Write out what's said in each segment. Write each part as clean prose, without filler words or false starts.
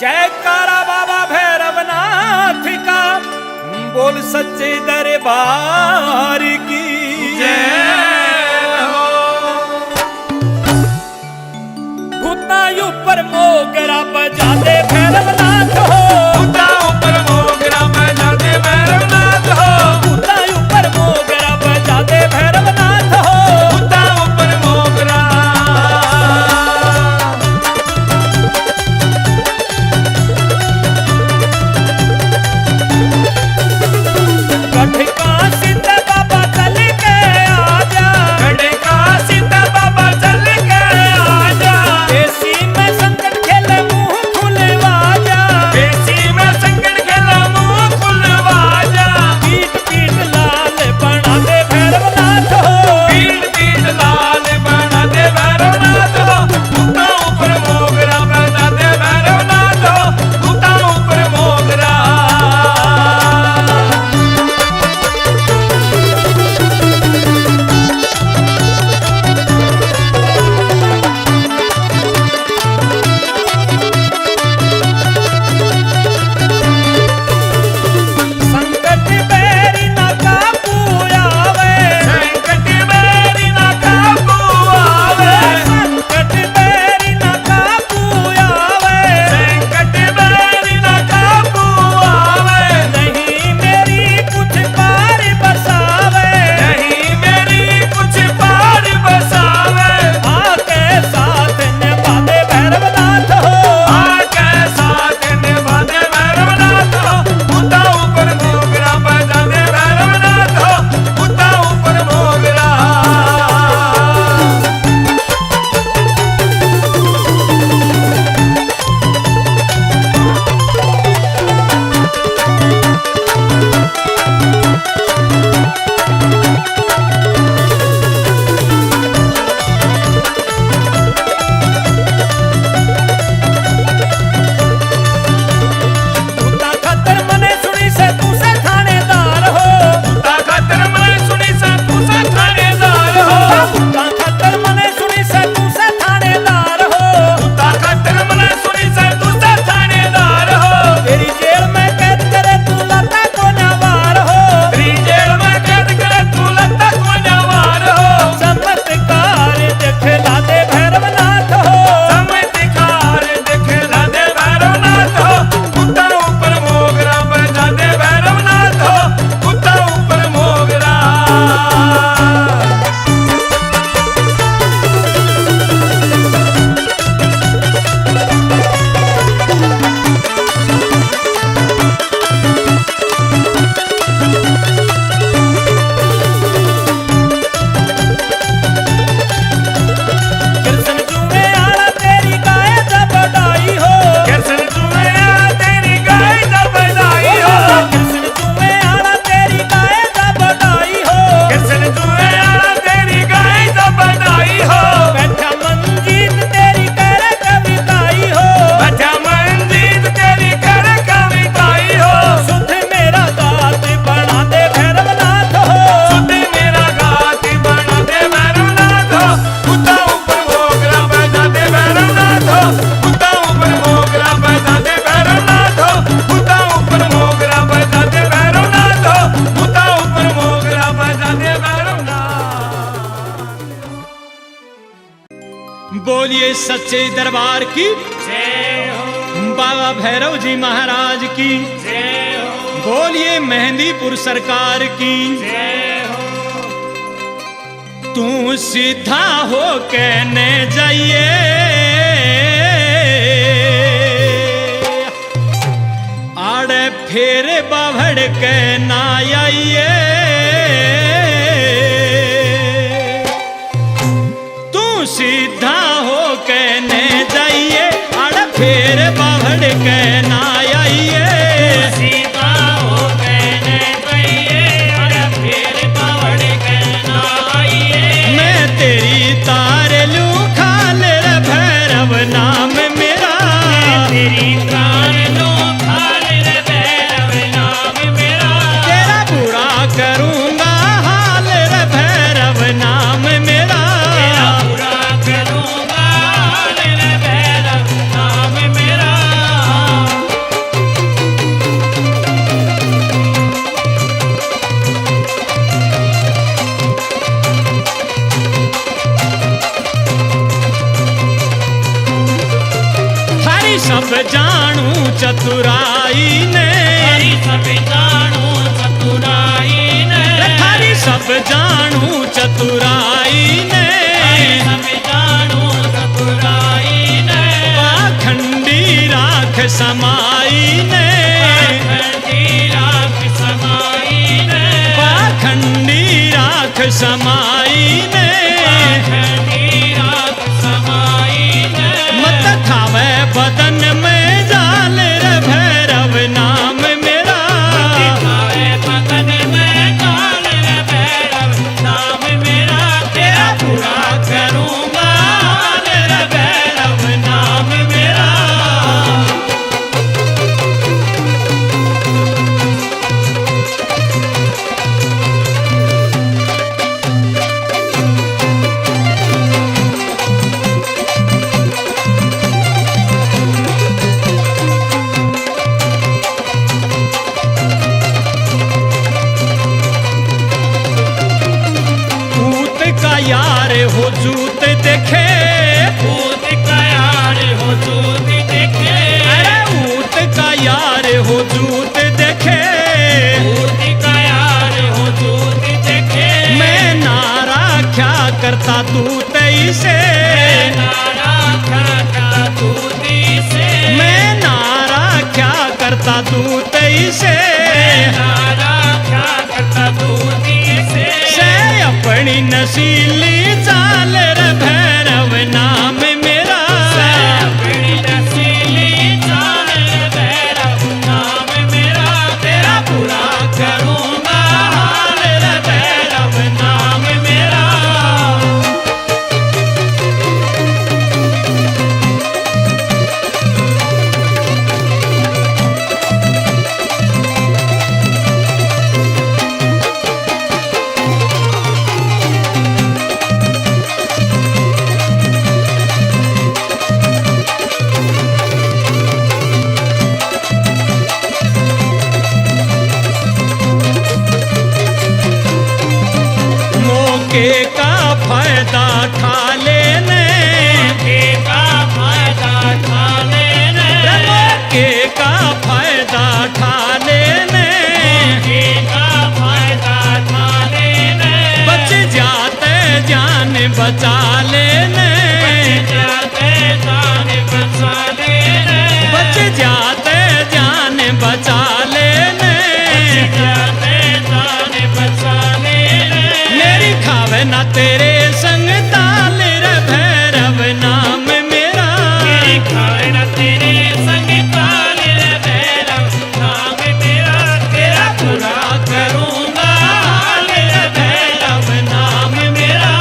जयकारा बाबा भैरवनाथ का, बोल सच्चे दरबार की जय हो। भूता ऊपर मोगरा बजा दे भैरवनाथ हो, भूता ऊपर मोगरा बजा दे भैरवनाथ हो, भूता ऊपर मोगरा बजा दे भैरवनाथ हो, भूता ऊपर मोगरा। गढ़ का सीता बाबा चल के आजा, गढ़ का सीता बाबा चल के आजा, देसी में संकट खेले मुंह खुलवा जा, बेसी में संकट खेला मुंह खुलवा जा, पीट पीट लाल बना दे भैरवनाथ हो, पीट पीट लाल बना दे भैरवनाथ हो, भूता ऊपर मोगरा बजा दे भैरवनाथ हो, भूता ऊपर मोगरा। संकट बेरी न काबू आवे, संकट बेरी ना काबू आवे, संकट बेरी न काबू आवे, संकट बेरी ना काबू आवे, नहीं मेरी कुछ पार बसावे, नहीं मेरी कुछ पार बसावे, आके साथ निभा दे भैरवनाथ हो, आके साथ निभा दे भैरवनाथ हो, भूता ऊपर मोगरा बजा दे भैरवनाथ हो, भूता ऊपर मोगरा। भूता खतर मने सुनी से तू से थानेदार हो, भूता खातर मैं सुनी सा तू सा थानेदार हो, भूता खतर मने सुनी से तू से थानेदार हो, भूता खातर मैं सुनी सा तू सा थानेदार हो, तेरी जेल में कैद करे तू लता को नवार हो, तेरी जेल में कैद करे तू लगता को जवार हो, चमत्कार दिखला दे भैरवनाथ हो, चमत्कार दिखला दे भैरवनाथ हो, भूता ऊपर मोगरा बजा दे भैरवनाथ हो, भूता ऊपर मोगरा। कृष्ण जुए आला तेरी गाय जब बधाई हो, कृष्ण तुम्हें तेरी गाय जब बधाई हो, कृष्ण जुए आला तेरी गाय जब बधाई हो, कृष्ण तुम्हें तेरी गाय जब बधाई हो, बैठा मंजीत तेरी कर कविताई हो, बचा मंजीत तेरी कर कविताई हो, सुध मेरा दात बना दे भैरवनाथ हो, सुध मेरा गाती बना दे भैरवनाथ हो, भूता ऊपर मोगरा बजा दे भैरवनाथ हो, भूता ऊपर मोगरा बजा दे भैरवनाथ हो, भूता ऊपर मोगरा बजा दे भैरवनाथ हो, भूता ऊपर मोगरा बजा दे भैरवनाथ। बोलिए सच्चे दरबार की जय हो, बाबा भैरव जी महाराज की, जय हो, बोलिए मेहंदीपुर सरकार की। जय हो। तू सीधा हो के न जाइए, आड़े फेरे बाभड़ के ना आइए, तू सीधा हो के न जाइए, आड़े फेरे बाभड़ के ना आइए, सीता हो गए ने गए और फिर बावड़ के ना आइए, मैं तेरी तार लू खाल रे भैरव नाम मेरा, तेरी प्राण लो खाल रे भैरव नाम मेरा, तेरा बुरा करूंगा हाल रे भैरव नाम मेरा, तेरा बुरा करूंगा रे भैरव नाम मेरा। सब जानू चतुराई ने, थारी सब जानू चतुराई ने, थारी सब जानू चतुराई ने, सब जानू चतुराई ने, पाखंडी राख समाई ने, पाखंडी राख समाई ने, पाखंडी राख समाई ने, पाखंडी राख समाई ने, मत खावे बदन में जाल रे भैरव नाम मेरा, खाए बदन में काल रे भैरव नाम मेरा, तेरा पूरा करूँगा हाल रे भैरव नाम मेरा। पूत का यार हो जूत देखे, भूत का यार हो जूत देखे, अरे ऊत का यार हो जूत देखे, भूत का यार हो जूत देखे, मैं नारा क्या करता तू तैसे, नारा खाता दूती से, मैं नारा क्या करता तू तैसे, नारा क्या करता दूती से अपनी नशीली चाल रे भैरव नाम मेरा, अपनी नसीली चाल रे भैरव नाम मेरा, तेरा पूरा करूँगा हाल रे भैरव नाम मेरा। मौके का फायदा ठा लेने, मौके का फायदा ठा लेने, मौके का फायदा ठा लेने, मौके का फायदा ठा लेने, बच जाते जान बचा लेने, जाते जान बचा लेने, बच जाते जान बचा लेने, जाते जान बचा लेने, मेरी खावे ना तेरे संग ताल रे भैरव नाम मेरा, तेरी खाए ना तेरे संग ताल रे भैरव नाम मेरा, तेरा पूरा करूँगा हाल रे भैरव नाम मेरा।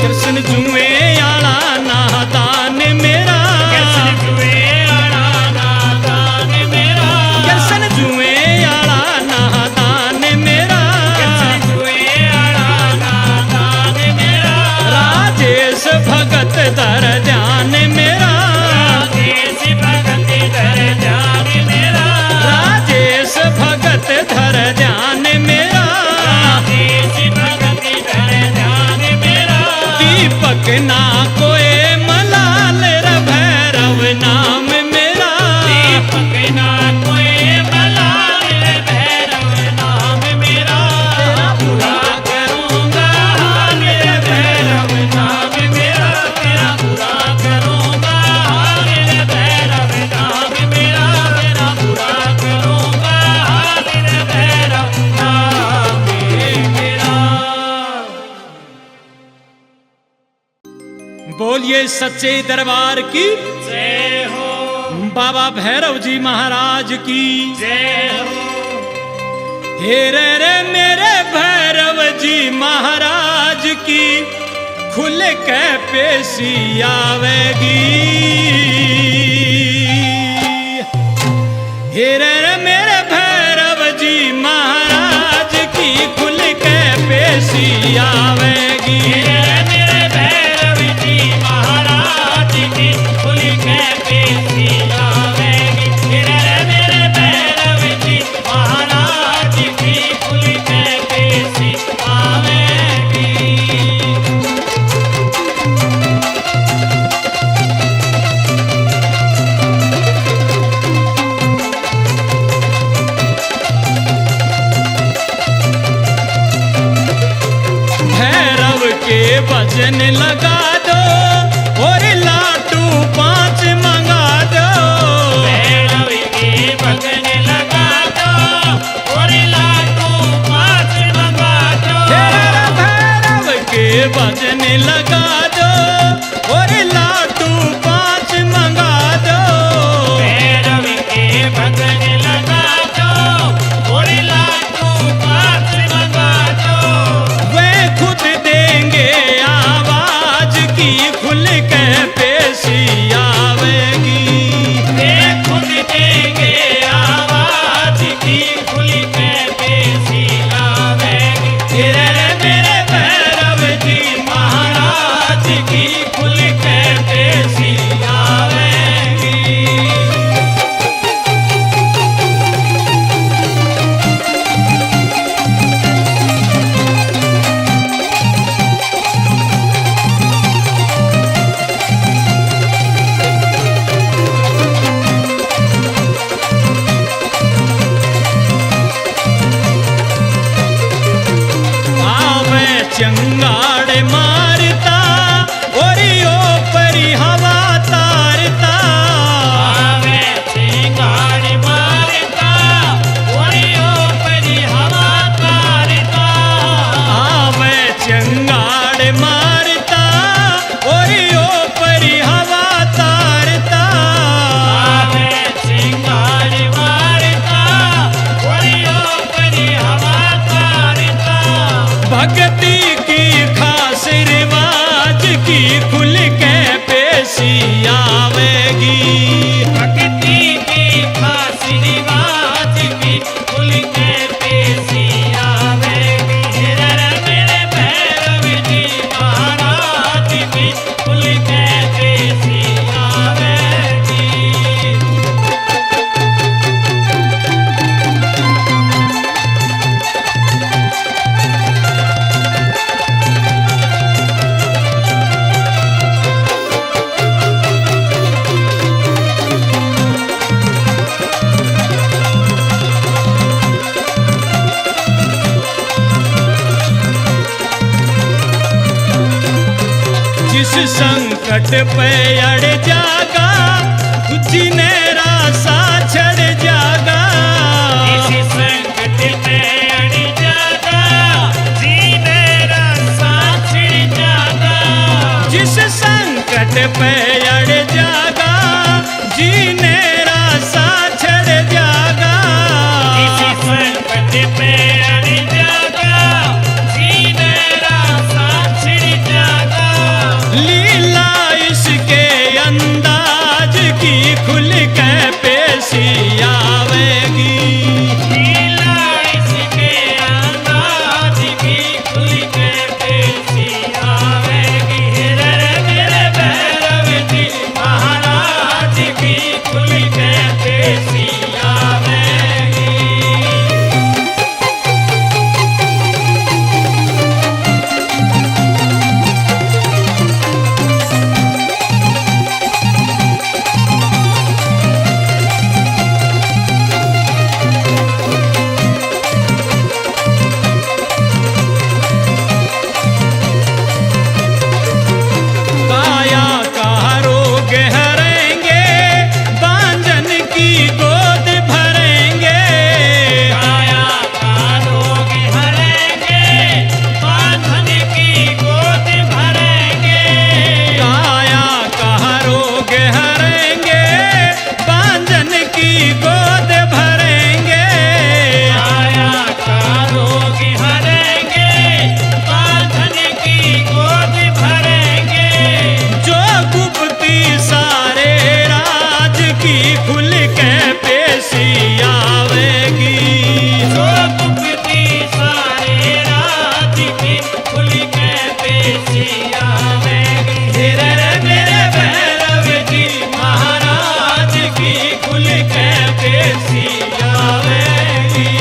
कृष्ण जुए आला नादान मेरा, कृष्ण जुए आला नादान मेरा, कृष्ण जुए आला नादान मेरा, कृष्ण जुए आला नादान मेरा, राजेश भगत दर ध्यान मेरा, राजेश भगत धर ध्यान मेरा, राजेश भगत धर ध्यान मेरा, राजेश भगत धर ध्यान मेरा, दीपक ना कोई मलाल रे भैरव नाम मेरा, दीपक ना कोई मलाल रे भैरव नाम मेरा, तेरा पूरा करूँगा हाल रे भैरव नाम मेरा, तेरा पूरा करूँगा हाल रे भैरव नाम मेरा, तेरा पूरा करूँगा हाल रे भैरव नाम मेरा। बोलिए सच्चे दरबार की, जय हो बाबा भैरव जी महाराज की। जय हो। हे रे मेरे भैरव जी महाराज की खुल के पेशी आवेगी। हे रे मेरे भैरव जी महाराज की खुल के पेशी आवेगी। मेरे भैरव जी महाराज की खुल के जिस संकट पे अड़ जागा जीने रासा छड़ जागा। इसी संकट पे अड़ जागा जीने रासा छिड़ जागा। जिस संकट पे अड़ जागा जीने रासा छड़ जागा। इसी संकट पे अड़ जागा जीने रासा छिड़ जागा। लीला इसके अंदाज की खुल के पेशी आवेगी। लीला इसके अंदाज की खुल के पेशी आवेगी। रे मेरे भैरव जी महाराज की खुल के पेशी आवेगी। काया का रोग हरेंगे बांझन की गोद भरेंगे। काया का रोग हरेंगे बांधन की गोद भरेंगे। काया का रोग हरेंगे बांझन की गोद भरेंगे। काया का रोग हरेंगे बांधन की गोद भरेंगे। जो गुप्ती सारे राज की खुल के पेशी आवेगी। जो गुप्ती सारे राज की खुल के पेशी आवेगी। रे मेरे भैरव जी महाराज की खुल के पेशी आवेगी।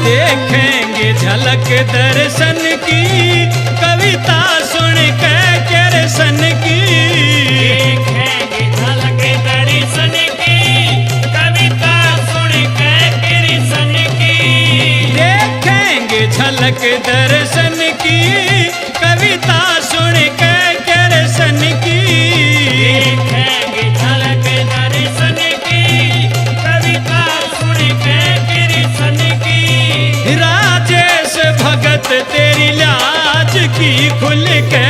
देखेंगे झलक दर्शन की कविता सुन के कृष्ण की। देखेंगे झलक दर्शन की कविता सुन के कृष्ण की। देखेंगे झलक दर्शन की कविता सुन के कृष्ण की। देखेंगे झलक दर्शन की कविता सुन के कृष्ण की। राजेश भगत तेरी लाज की खुल के